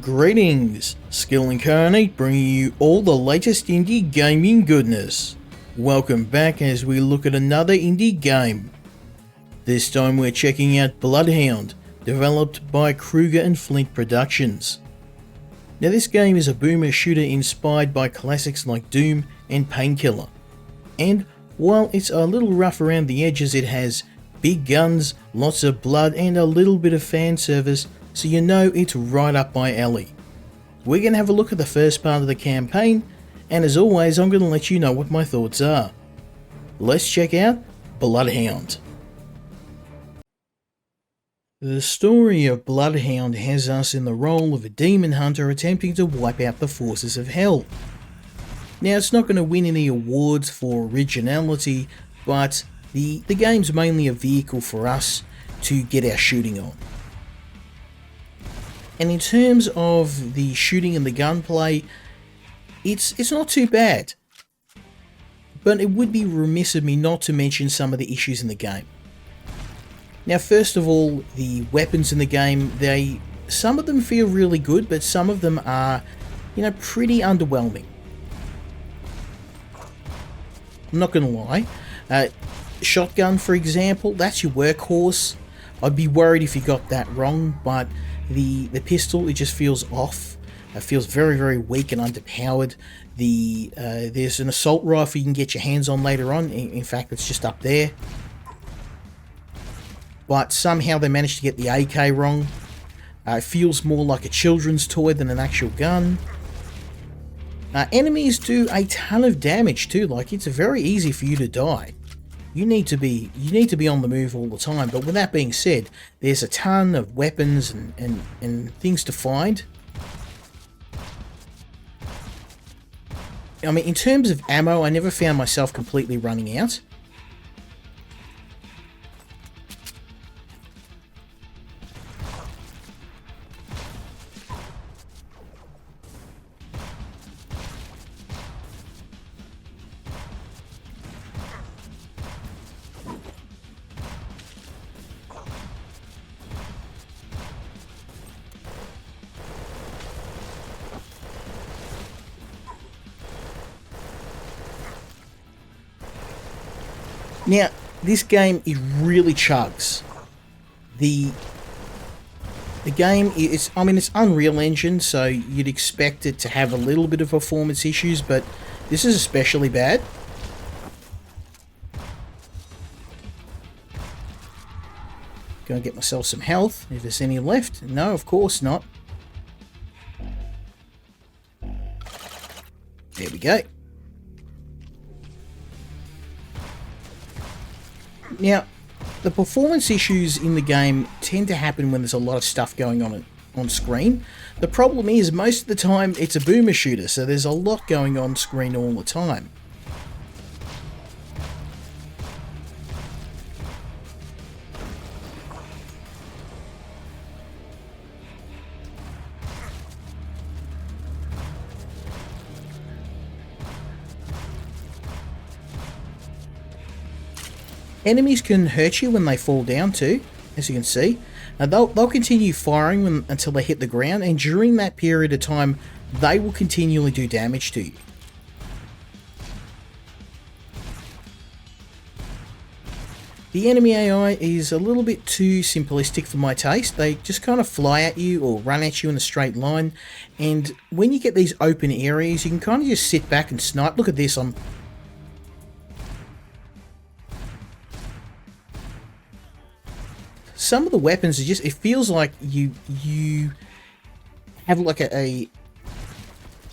Greetings, Skill Incarnate bringing you all the latest indie gaming goodness. Welcome back as we look at another indie game. This time we're checking out Bloodhound, developed by Kruger Flint Productions. Now this game is a boomer shooter inspired by classics like Doom and Painkiller. And while it's a little rough around the edges, it has big guns, lots of blood and a little bit of fan service, so you know it's right up my alley. We're going to have a look at the first part of the campaign, and as always I'm going to let you know what my thoughts are. Let's check out Bloodhound. The story of Bloodhound has us in the role of a demon hunter attempting to wipe out the forces of hell. Now it's not going to win any awards for originality, but the game's mainly a vehicle for us to get our shooting on. And in terms of the shooting and the gunplay, it's not too bad. But it would be remiss of me not to mention some of the issues in the game. Now first of all, the weapons in the game, some of them feel really good, but some of them are, pretty underwhelming. I'm not going to lie. Shotgun, for example, that's your workhorse. I'd be worried if you got that wrong, but the pistol, it just feels off. It feels very, very weak and underpowered. There's an assault rifle you can get your hands on later on. In fact, it's just up there. But somehow they managed to get the AK wrong. It feels more like a children's toy than an actual gun. Enemies do a ton of damage too. Like, it's very easy for you to die. You need to be on the move all the time. But with that being said, there's a ton of weapons and things to find. I mean, in terms of ammo, I never found myself completely running out. Now, this game, it really chugs. The game is, it's Unreal Engine, so you'd expect it to have a little bit of performance issues, but this is especially bad. Go and get myself some health, if there's any left. No, of course not. There we go. Now, the performance issues in the game tend to happen when there's a lot of stuff going on screen. The problem is, most of the time, it's a boomer shooter, so there's a lot going on screen all the time. Enemies can hurt you when they fall down too, as you can see. They'll continue firing until they hit the ground, and during that period of time, they will continually do damage to you. The enemy AI is a little bit too simplistic for my taste. They just kind of fly at you or run at you in a straight line, and when you get these open areas, you can kind of just sit back and snipe. Look at this, some of the weapons are just, it feels like you have like a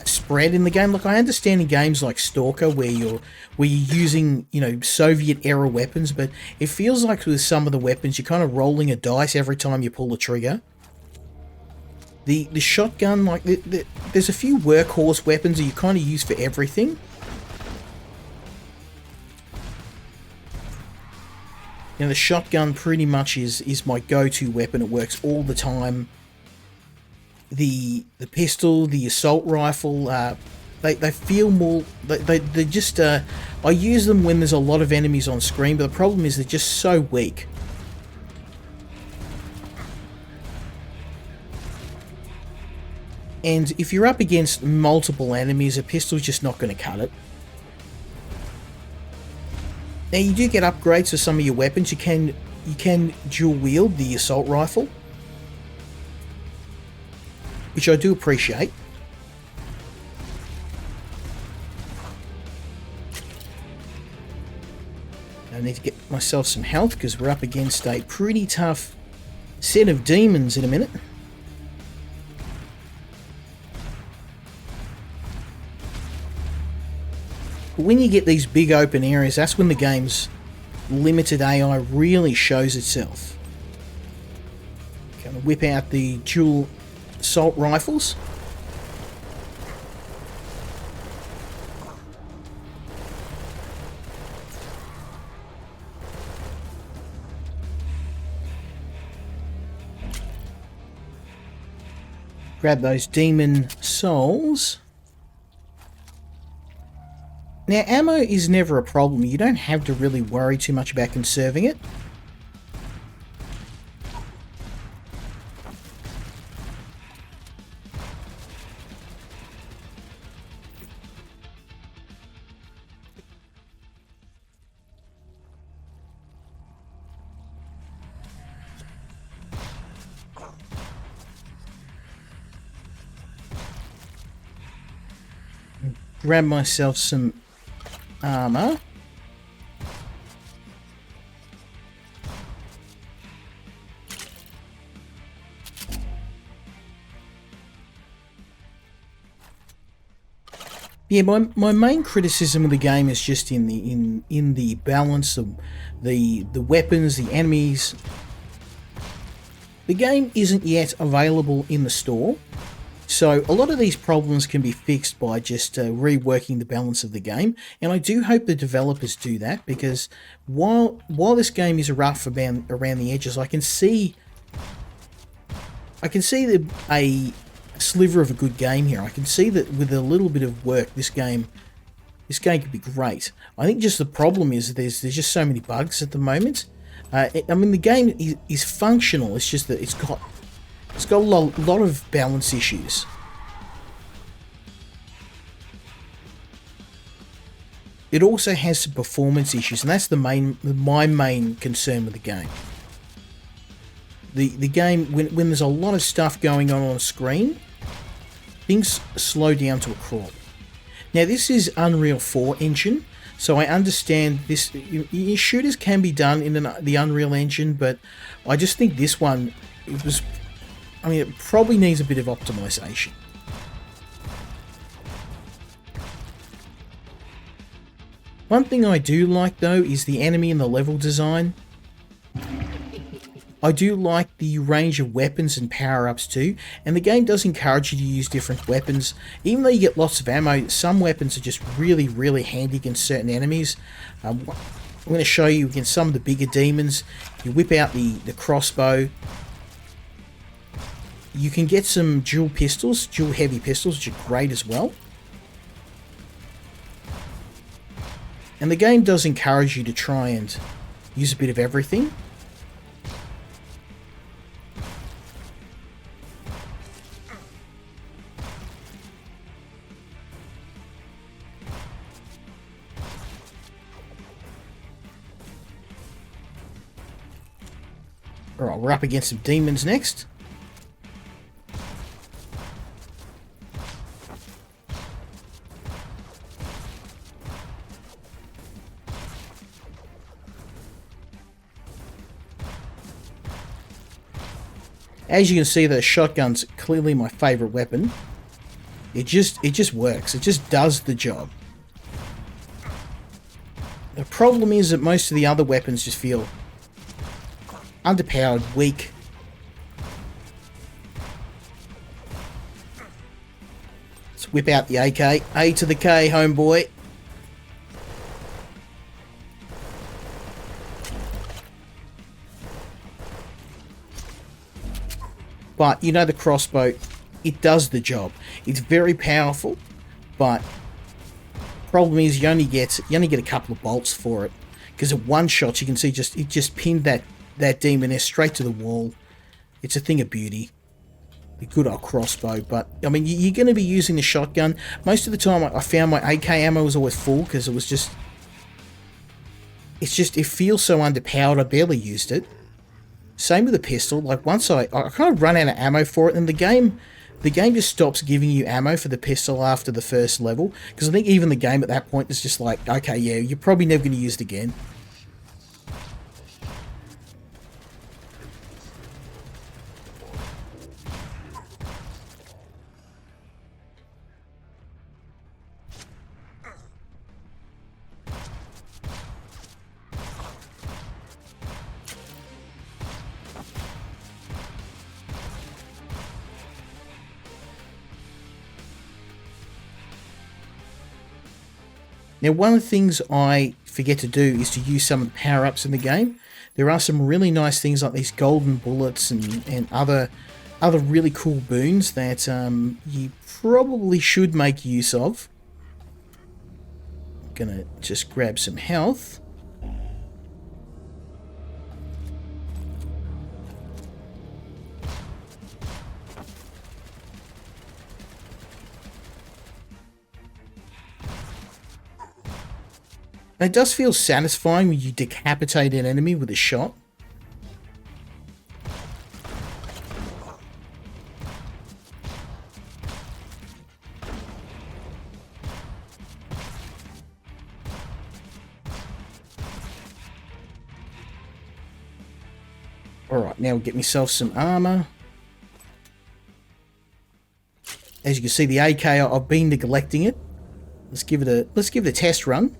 spread in the game. Like, I understand in games like Stalker where you're using, Soviet era weapons, but it feels like with some of the weapons you're kind of rolling a dice every time you pull the trigger. The shotgun, like there's a few workhorse weapons that you kind of use for everything. Now the shotgun pretty much is my go-to weapon. It works all the time. The pistol, the assault rifle, they feel more. They just. I use them when there's a lot of enemies on screen, but the problem is they're just so weak. And if you're up against multiple enemies, a pistol's just not going to cut it. Now you do get upgrades for some of your weapons. You can dual wield the assault rifle, which I do appreciate. I need to get myself some health because we're up against a pretty tough set of demons in a minute. But when you get these big open areas, that's when the game's limited AI really shows itself. Gonna whip out the dual assault rifles. Grab those demon souls. Now, ammo is never a problem. You don't have to really worry too much about conserving it. Grab myself some armor. Yeah, my main criticism of the game is just in the balance of the weapons, the enemies. The game isn't yet available in the store. So a lot of these problems can be fixed by just reworking the balance of the game, and I do hope the developers do that, because while this game is rough around the edges, I can see a sliver of a good game here. I can see that with a little bit of work, this game could be great. I think just the problem is there's just so many bugs at the moment. I mean, the game is functional. It's just that it's got a lot of balance issues. It also has some performance issues, and that's my main concern with the game. The game, when there's a lot of stuff going on screen, things slow down to a crawl. Now, this is Unreal 4 engine, so I understand this. Shooters can be done in the Unreal engine, but I just think this one, it probably needs a bit of optimization. One thing I do like, though, is the enemy and the level design. I do like the range of weapons and power-ups too, and the game does encourage you to use different weapons. Even though you get lots of ammo, some weapons are just really, really handy against certain enemies. I'm going to show you against some of the bigger demons. You whip out the crossbow. You can get some dual heavy pistols, which are great as well. And the game does encourage you to try and use a bit of everything. Alright, we're up against some demons next. As you can see, the shotgun's clearly my favourite weapon. It just works. It just does the job. The problem is that most of the other weapons just feel underpowered, weak. Let's whip out the AK. A to the K, homeboy. But, the crossbow, it does the job. It's very powerful, but problem is you only get a couple of bolts for it. Because at one shot, you can see it just pinned that demon there straight to the wall. It's a thing of beauty. good old crossbow. But I mean, you're going to be using the shotgun most of the time. I found my AK ammo was always full because it was just, it feels so underpowered. I barely used it. Same with the pistol. Like once I kind of run out of ammo for it, and the game just stops giving you ammo for the pistol after the first level, because I think even the game at that point is just like, okay, yeah, you're probably never going to use it again. Now, one of the things I forget to do is to use some of the power-ups in the game. There are some really nice things like these golden bullets and other really cool boons that you probably should make use of. I'm gonna just grab some health. And it does feel satisfying when you decapitate an enemy with a shot. Alright, now we'll get myself some armor. As you can see, the AK, I've been neglecting it. Let's give it a test run.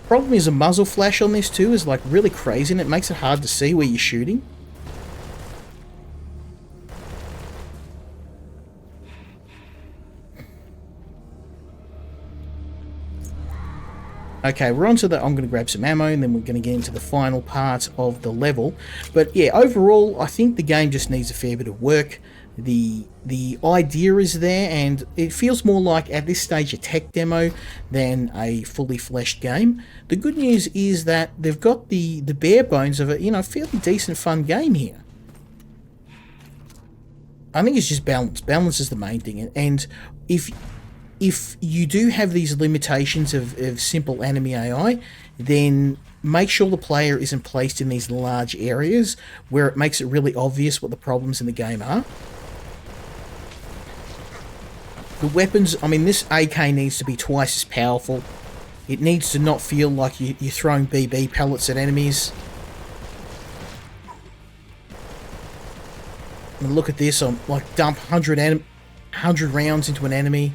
Problem is, a muzzle flash on this too is like really crazy, and it makes it hard to see where you're shooting. Okay, we're on to the... I'm going to grab some ammo, and then we're going to get into the final part of the level. But yeah, overall, I think the game just needs a fair bit of work. The idea is there, and it feels more like, at this stage, a tech demo than a fully fleshed game. The good news is that they've got the bare bones of a, fairly decent, fun game here. I think it's just balance. Balance is the main thing, and if you do have these limitations of simple enemy AI, then make sure the player isn't placed in these large areas where it makes it really obvious what the problems in the game are. The weapons, I mean, this AK needs to be twice as powerful. It needs to not feel like you're throwing BB pellets at enemies. And look at this, I'm like dump 100 rounds into an enemy.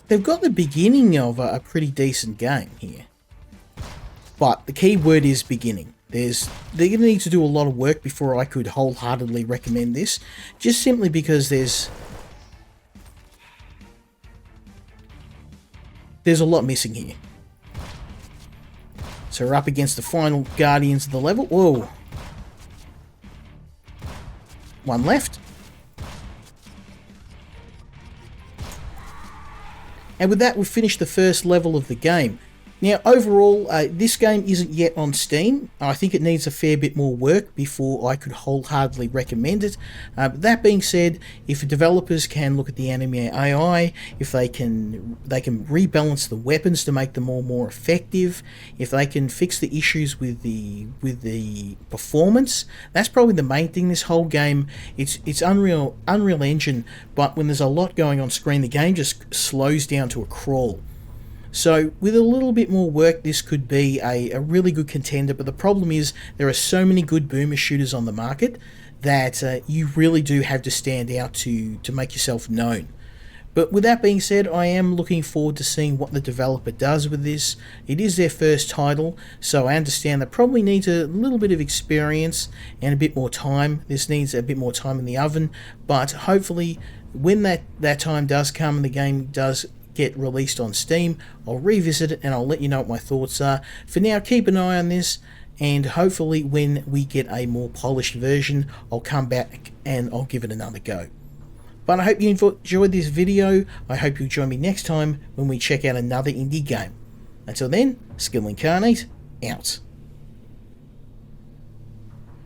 They've got the beginning of a pretty decent game here. But the key word is beginning. They're going to need to do a lot of work before I could wholeheartedly recommend this. Just simply because there's a lot missing here. So we're up against the final Guardians of the level. Whoa. One left. And with that, we've finished the first level of the game. Now, overall, this game isn't yet on Steam. I think it needs a fair bit more work before I could wholeheartedly recommend it. But that being said, if developers can look at the enemy AI, if they can rebalance the weapons to make them all more effective, if they can fix the issues with the performance, that's probably the main thing. This whole game, it's Unreal Engine, but when there's a lot going on screen, the game just slows down to a crawl. So with a little bit more work, this could be a really good contender, but the problem is there are so many good boomer shooters on the market that you really do have to stand out to make yourself known. But with that being said, I am looking forward to seeing what the developer does with this. It is their first title, so I understand that probably needs a little bit of experience and a bit more time. This needs a bit more time in the oven, but hopefully when that time does come and the game does get released on Steam, I'll revisit it and I'll let you know what my thoughts are. For now, keep an eye on this, and hopefully when we get a more polished version, I'll come back and I'll give it another go. But I hope you enjoyed this video. I hope you'll join me next time when we check out another indie game. Until then, Skill Incarnate, out.